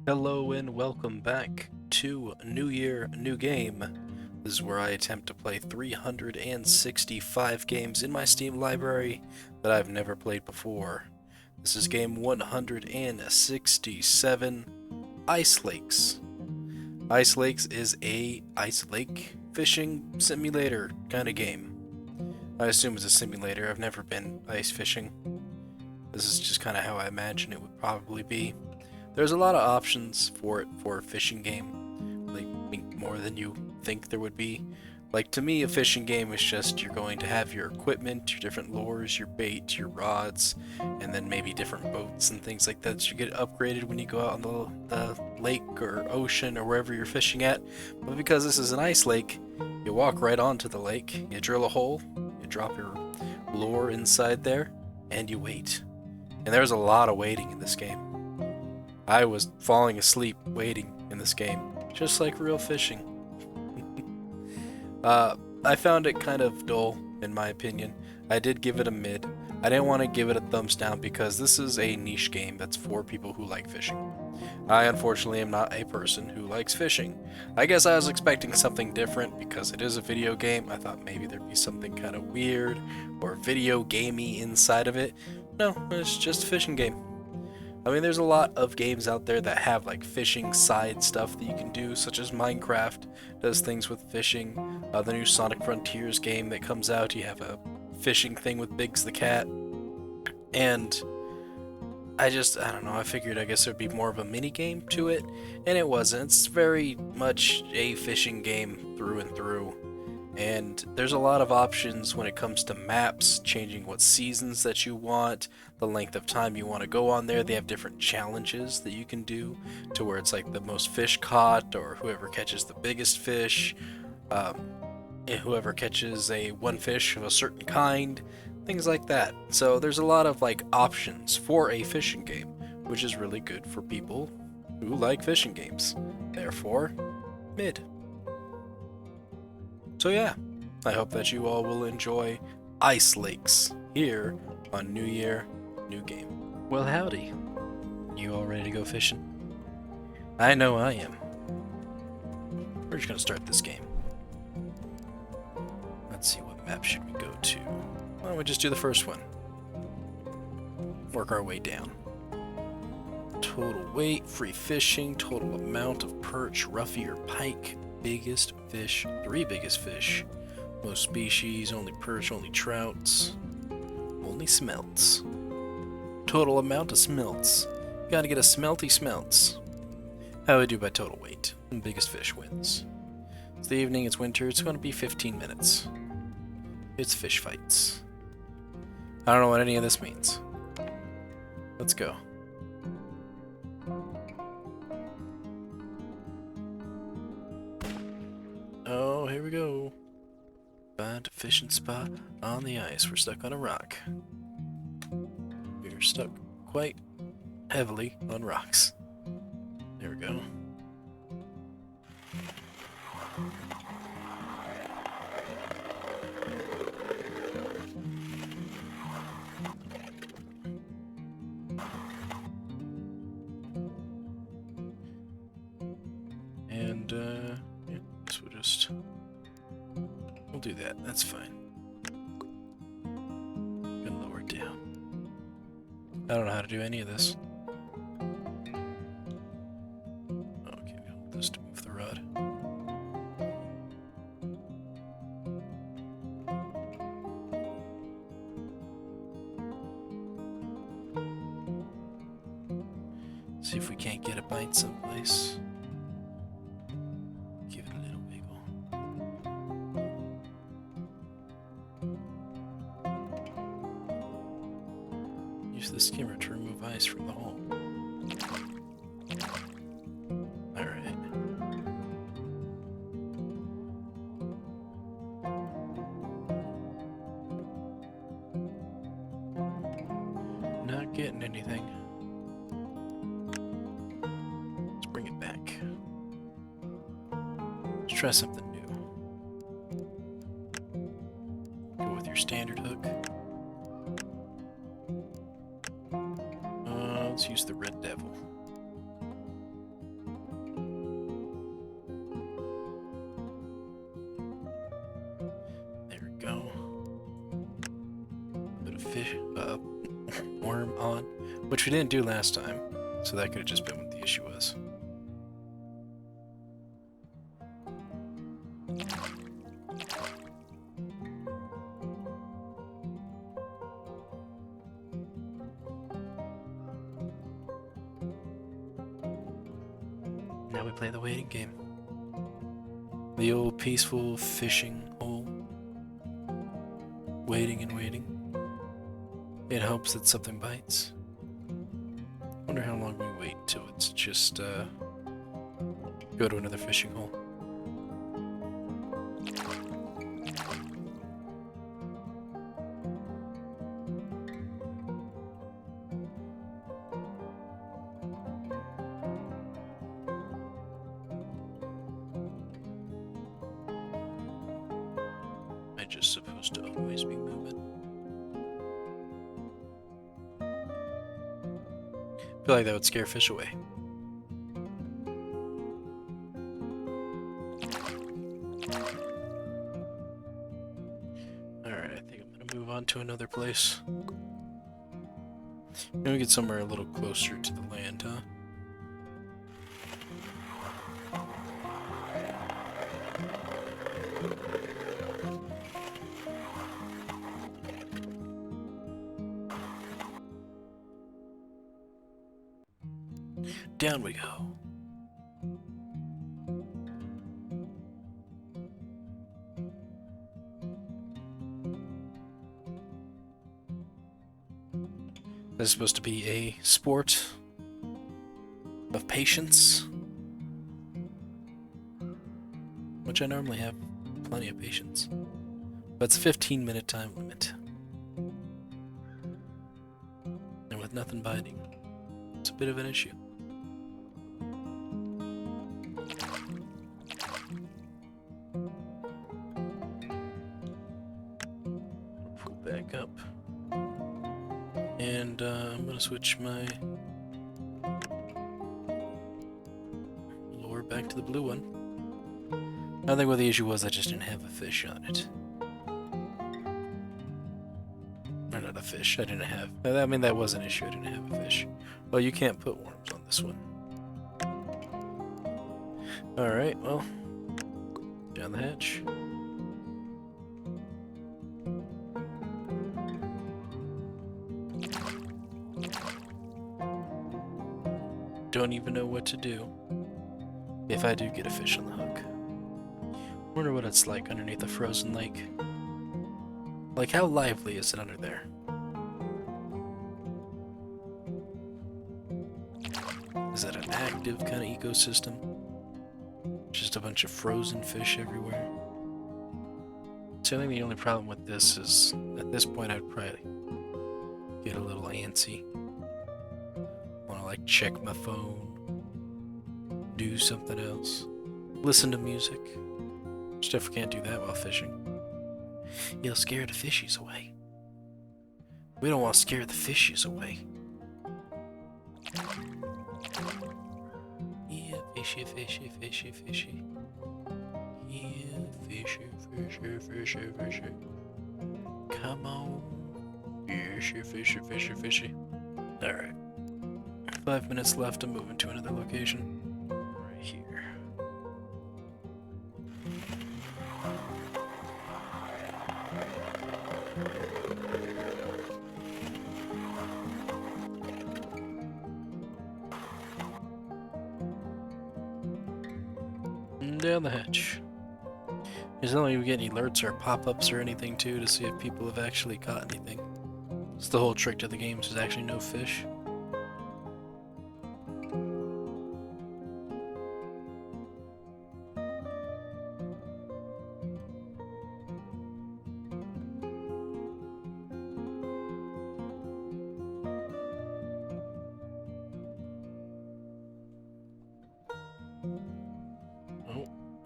Hello and welcome back to New Year, New Game. This is where I attempt to play 365 games in my Steam library that I've never played before. This is game 167, Ice Lakes. Ice Lakes is a ice lake fishing simulator kind of game. I assume it's a simulator. I've never been ice fishing. This is just kind of how I imagine it would probably be. There's a lot of options for it for a fishing game, like more than you think there would be. Like to me, a fishing game is just you're going to have your equipment, your different lures, your bait, your rods, and then maybe different boats and things like that. So you get upgraded when you go out on the lake or ocean or wherever you're fishing at. But because this is an ice lake, you walk right onto the lake, you drill a hole, you drop your lure inside there, and you wait. And there's a lot of waiting in this game. I was falling asleep waiting in this game, just like real fishing. I found it kind of dull, in my opinion. I did give it a mid. I didn't want to give it a thumbs down because this is a niche game that's for people who like fishing. I unfortunately am not a person who likes fishing. I guess I was expecting something different because it is a video game. I thought maybe there'd be something kind of weird or video gamey inside of it. No, it's just a fishing game. I mean, there's a lot of games out there that have like fishing side stuff that you can do, such as Minecraft does things with fishing. The new Sonic Frontiers game that comes out, you have a fishing thing with Biggs the Cat. And I don't know, I figured I guess there'd be more of a mini game to it, and it wasn't. It's very much a fishing game through and through. And there's a lot of options when it comes to maps, changing what seasons that you want, the length of time you want to go on there. They have different challenges that you can do to where it's like the most fish caught or whoever catches the biggest fish, and whoever catches a one fish of a certain kind, things like that. So there's a lot of like options for a fishing game, which is really good for people who like fishing games. Therefore, mid. So yeah, I hope that you all will enjoy Ice Lakes here on New Year, New Game. Well, howdy. You all ready to go fishing? I know I am. We're just gonna start this game. Let's see, what map should we go to? Why don't we just do the first one? Work our way down. Total weight, free fishing, total amount of perch, roughy or pike, biggest fish, 3 biggest fish, most species, only perch, only trouts, only smelts. Total amount of smelts. Gotta get a smelty smelts. How do we do by total weight? And biggest fish wins. It's the evening, it's winter, it's gonna be 15 minutes. It's fish fights. I don't know what any of this means. Let's go. Oh, here we go. Find a fishing spot on the ice. We're stuck on a rock. We're stuck quite heavily on rocks. There we go. And, yeah, guess we'll do that. That's fine. Gonna lower it down. I don't know how to do any of this. Okay, we hold this to move the rod. See if we can't get a bite someplace. Give it a little wiggle. Use the skimmer to remove ice from the hole. Alright. Not getting anything. Let's bring it back. Let's try something new. Go with your standard hook. Let's use the Red Devil. go. Put a fish, worm on, which we didn't do last time, so that could have just been what the issue was. Now we play the waiting game. The old peaceful fishing hole. Waiting and waiting. It hopes that something bites. Wonder how long we wait until it's just go to another fishing hole. Am I just supposed to always be moving? I feel like that would scare fish away. Alright, I think I'm gonna move on to another place. Maybe get somewhere a little closer to the land, huh? Down we go. This is supposed to be a sport of patience, which I normally have plenty of patience, but it's a 15-minute time limit, and with nothing biting, it's a bit of an issue. Pull back up. And I'm gonna switch my lure back to the blue one. I think what the issue was, I just didn't have a fish on it. Or not a fish, I didn't have. I mean, that was an issue, I didn't have a fish. Well, you can't put worms on this one. Alright, well, down the hatch. Don't even know what to do if I do get a fish on the hook. Wonder what it's like underneath a frozen lake. Like, how lively is it under there? Is that an active kind of ecosystem? Just a bunch of frozen fish everywhere? So I think the only problem with this is, at this point I'd probably get a little antsy. Want to like check my phone, do something else, listen to music. Stuff can't do that while fishing. You'll scare the fishies away. We don't want to scare the fishies away. Yeah, fishy, fishy, fishy, fishy. Yeah, fishy, fishy, fishy, fishy. Come on. Fishy, fishy, fishy, fishy. Alright. 5 minutes left. I'm moving to another location. Right here. And down the hatch. There's not like we get any alerts or pop-ups or anything too to see if people have actually caught anything. It's the whole trick to the game, is there's actually no fish.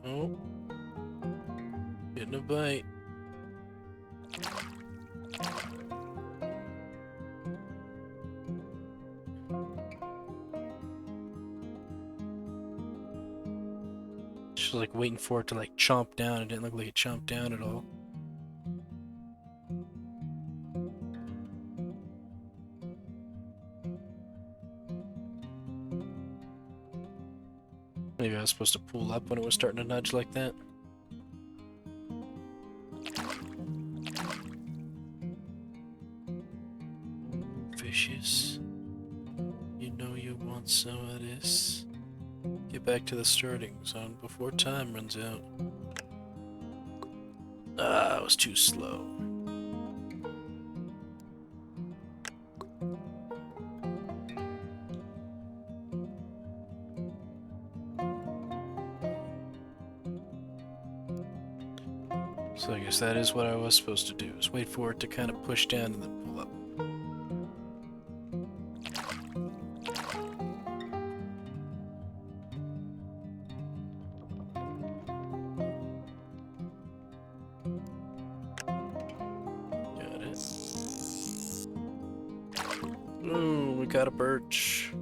Oh. Getting a bite. Just like waiting for it to like chomp down. It didn't look like it chomped down at all. Maybe I was supposed to pull up when it was starting to nudge like that. Fishes. You know you want some of this. Get back to the starting zone before time runs out. Ah, I was too slow. So I guess that is what I was supposed to do, is wait for it to kind of push down and then pull up. Got it. Ooh, we got a birch.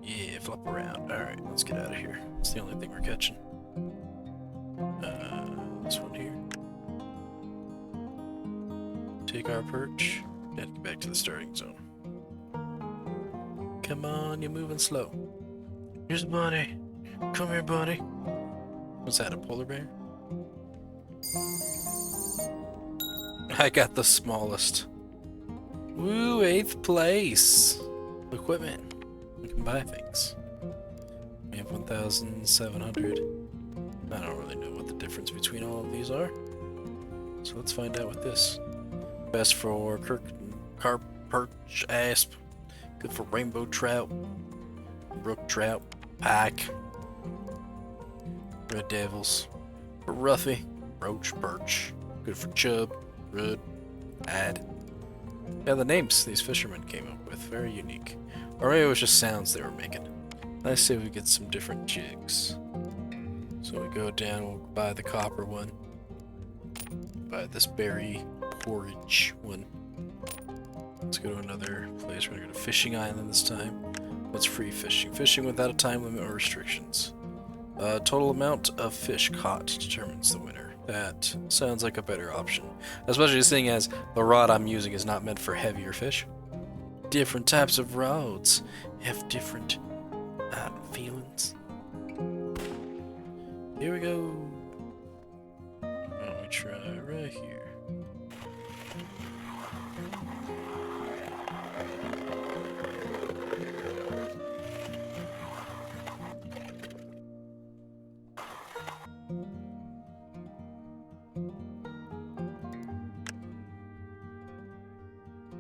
Yeah, flop around. Alright, let's get out of here. It's the only thing we're catching. This one here. Take our perch and get back to the starting zone. Come on, you're moving slow. Here's a bunny. Come here, bunny. What's that, a polar bear? I got the smallest. Woo, 8th place. Equipment. We can buy things. We have 1,700. I don't really know what the difference between all of these are. So let's find out what this. Best for carp, perch, asp. Good for rainbow trout, brook trout, pike, red devils. For roughy, roach, perch. Good for chub, rudd, ad. Yeah, the names these fishermen came up with, very unique. Or maybe it was just sounds they were making. Let's see if we get some different jigs. So we go down, we'll buy the copper one. Buy this berry porridge one. Let's go to another place. We're gonna go to Fishing Island this time. What's free fishing? Fishing without a time limit or restrictions. Total amount of fish caught determines the winner. That sounds like a better option. Especially seeing as the rod I'm using is not meant for heavier fish. Different types of rods have different feelings. Here we go. Why don't we try right here?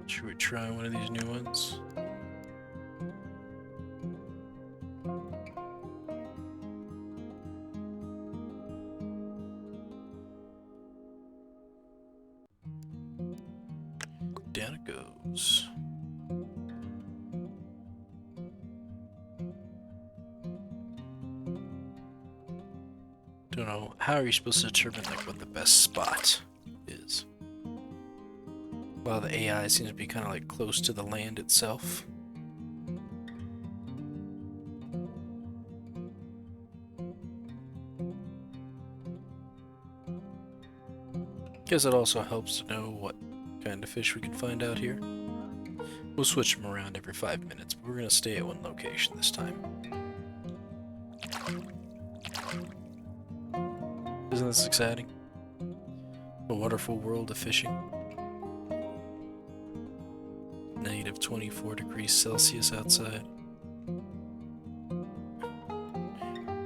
Should we try one of these new ones? Down it goes. Don't know, how are you supposed to determine like what the best spot is? Well, the AI seems to be kind of like close to the land itself. Guess it also helps to know what kind of fish we can find out here. We'll switch them around every 5 minutes, but we're going to stay at one location this time. Isn't this exciting? A wonderful world of fishing. Negative 24 degrees Celsius outside.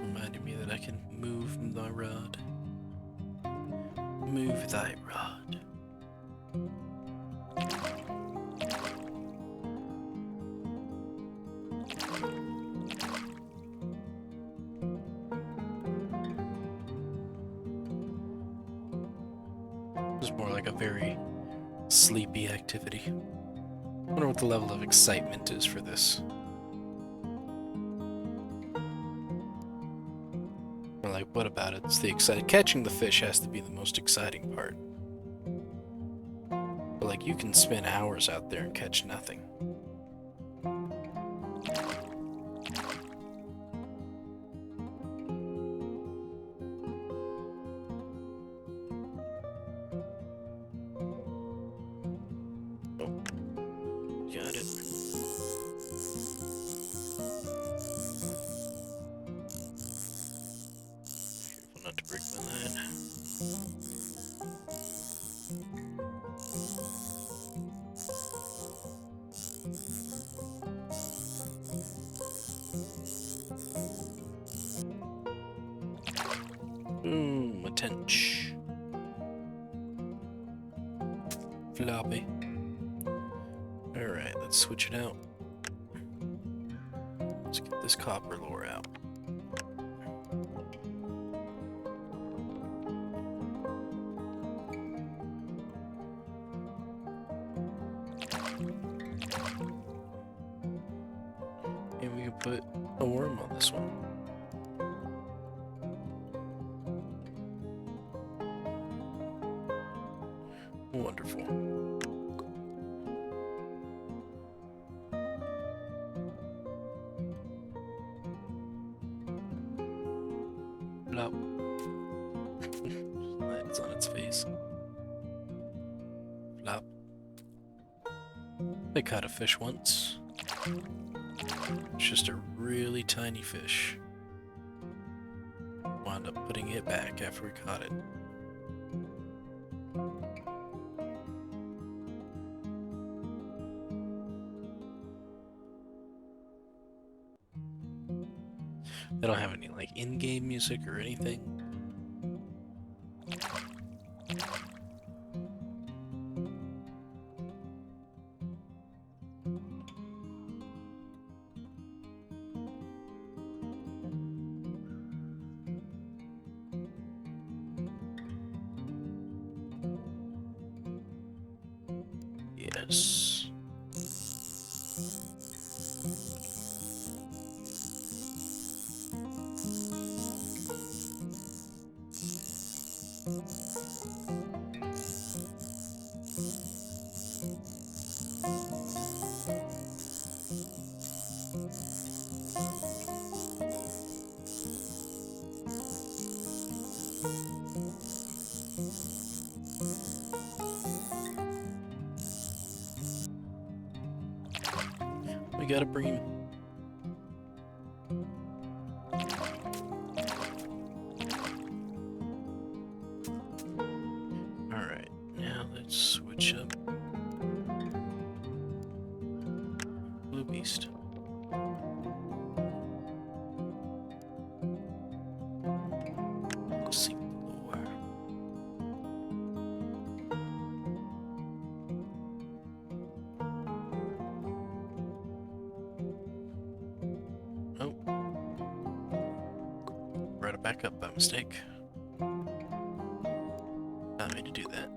Reminding me that I can move my rod. Move thy rod. This is more like a very sleepy activity. I wonder what the level of excitement is for this. Or like, what about it? It's the exciting. Catching the fish has to be the most exciting part. But like, you can spend hours out there and catch nothing. Got it. Boom, a tench. Floppy. Alright, let's switch it out. Let's get this copper lore out. And we can put a worm on this one. Wonderful. Flop. Lands on its face. Flop. I caught a fish once. It's just a really tiny fish. Wound up putting it back after we caught it. They don't have any like in-game music or anything. Yes. We got a bream. Alright, now let's switch up Blue Beast. Sink lower. Oh. Brought it back up by mistake. Not me to do that.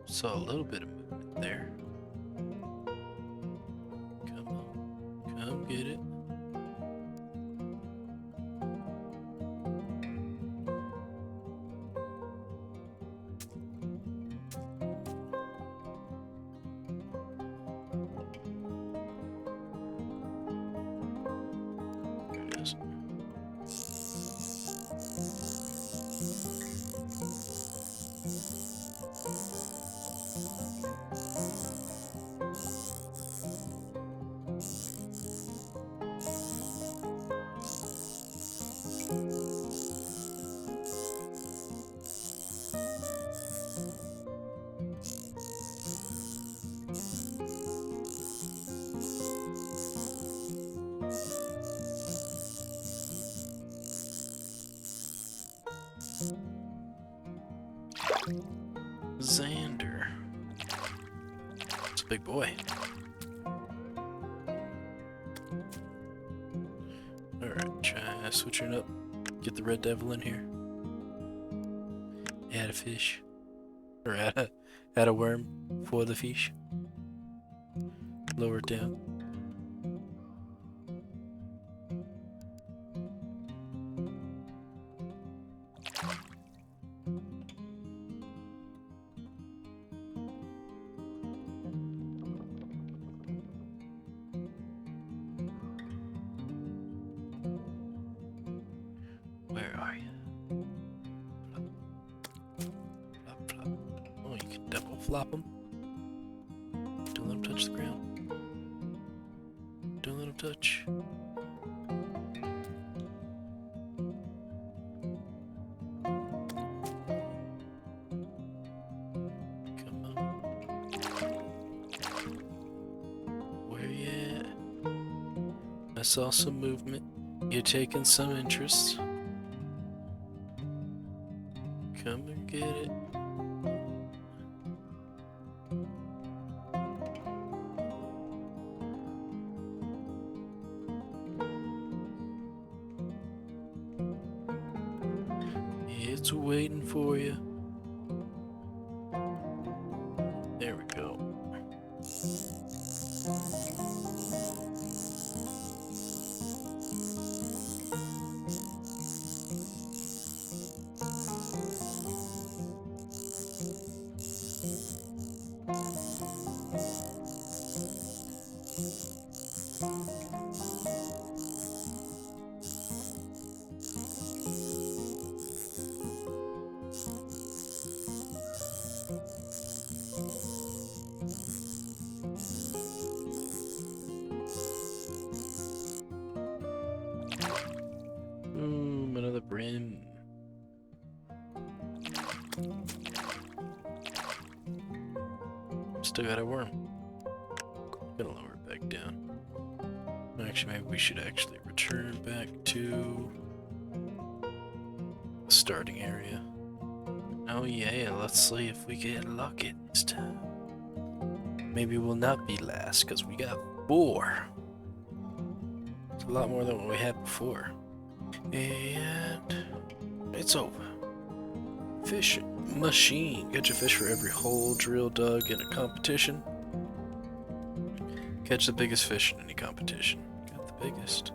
Saw a little bit of movement there. Come on, come get it. There it is. Xander. It's a big boy. Alright, try switching up. Get the red devil in here. Add a fish. Or add a worm for the fish. Lower it down. Where are you? flop them. Don't let them touch the ground. Don't let them touch. Come on. Where you at? I saw some movement. You're taking some interest. Come and get it. It's waiting for you. There we go. Another brim. Still got a worm. Gonna lower it back down. Actually, maybe we should actually return back to the starting area. Oh yeah, let's see if we get lucky this time. Maybe we'll not be last, because we got 4. It's a lot more than what we had before. And it's over. Fish machine. Catch a fish for every hole drill dug in a competition. Catch the biggest fish in any competition. Got the biggest.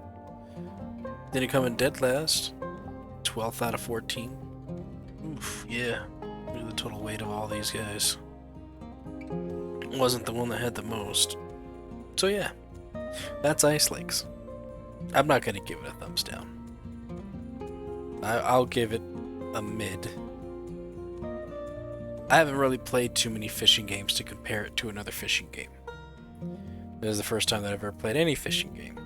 Then you come in dead last. 12th out of 14. Oof, yeah. Look at the total weight of all these guys. Wasn't the one that had the most. So yeah, that's Ice Lakes. I'm not gonna give it a thumbs down. I'll give it a mid. I haven't really played too many fishing games to compare it to another fishing game. This is the first time that I've ever played any fishing game.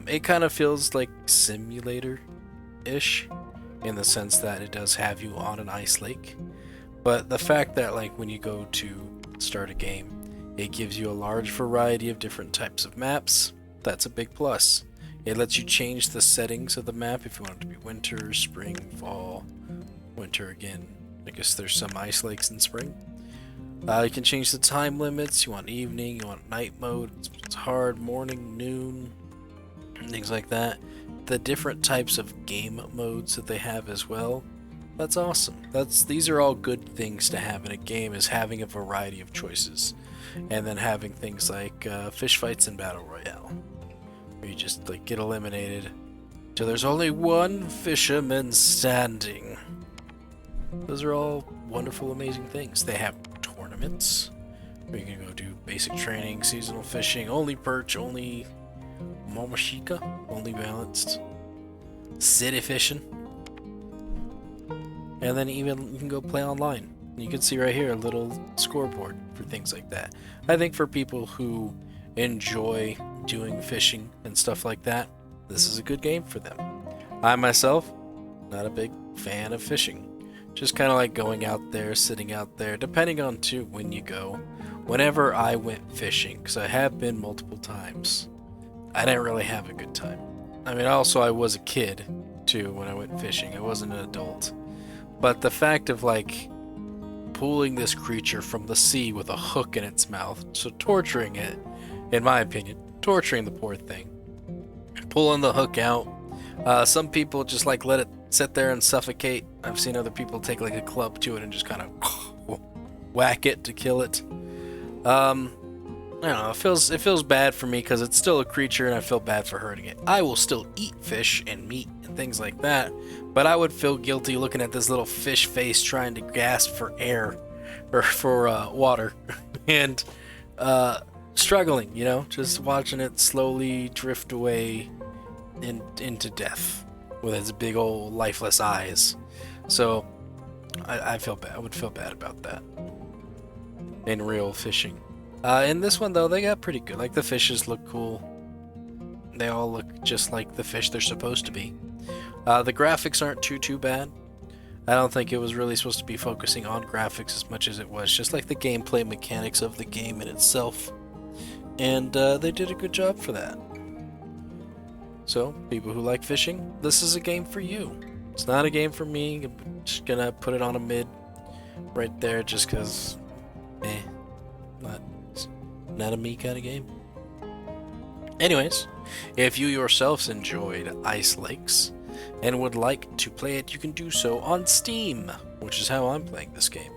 It kind of feels like simulator-ish in the sense that it does have you on an ice lake. But the fact that like when you go to start a game, it gives you a large variety of different types of maps. That's a big plus. It lets you change the settings of the map if you want it to be winter, spring, fall, winter again. I guess there's some ice lakes in spring. You can change the time limits. You want evening, you want night mode. It's hard, morning, noon, things like that. The different types of game modes that they have as well. That's awesome. These are all good things to have in a game, is having a variety of choices. And then having things like fish fights and battle royale. Where you just like get eliminated till there's only one fisherman standing. Those are all wonderful, amazing things. They have tournaments where you can go do basic training, seasonal fishing, only perch, only momashika, only balanced, city fishing. And then even you can go play online. You can see right here a little scoreboard for things like that. I think for people who enjoy doing fishing and stuff like that, this is a good game for them. I myself, not a big fan of fishing. Just kind of like going out there, sitting out there, depending on too when you go. Whenever I went fishing, because I have been multiple times, I didn't really have a good time. I mean, also I was a kid too when I went fishing. I wasn't an adult. But the fact of like pulling this creature from the sea with a hook in its mouth, so torturing it, in my opinion, torturing the poor thing, pulling the hook out. Some people just like let it sit there and suffocate. I've seen other people take like a club to it and just kind of whack it to kill it. I don't know, it feels bad for me because it's still a creature and I feel bad for hurting it. I will still eat fish and meat and things like that, but I would feel guilty looking at this little fish face trying to gasp for air or for water and struggling, you know, just watching it slowly drift away into death with its big old lifeless eyes. So I feel bad. I would feel bad about that. in real fishing. In this one though, they got pretty good. Like the fishes look cool. They all look just like the fish they're supposed to be. The graphics aren't too bad. I don't think it was really supposed to be focusing on graphics as much as it was just like the gameplay mechanics of the game in itself. And they did a good job for that. So, people who like fishing, this is a game for you. It's not a game for me. I'm just gonna put it on a mid right there just because, not a me kind of game. Anyways, if you yourselves enjoyed Ice Lakes and would like to play it, you can do so on Steam, which is how I'm playing this game.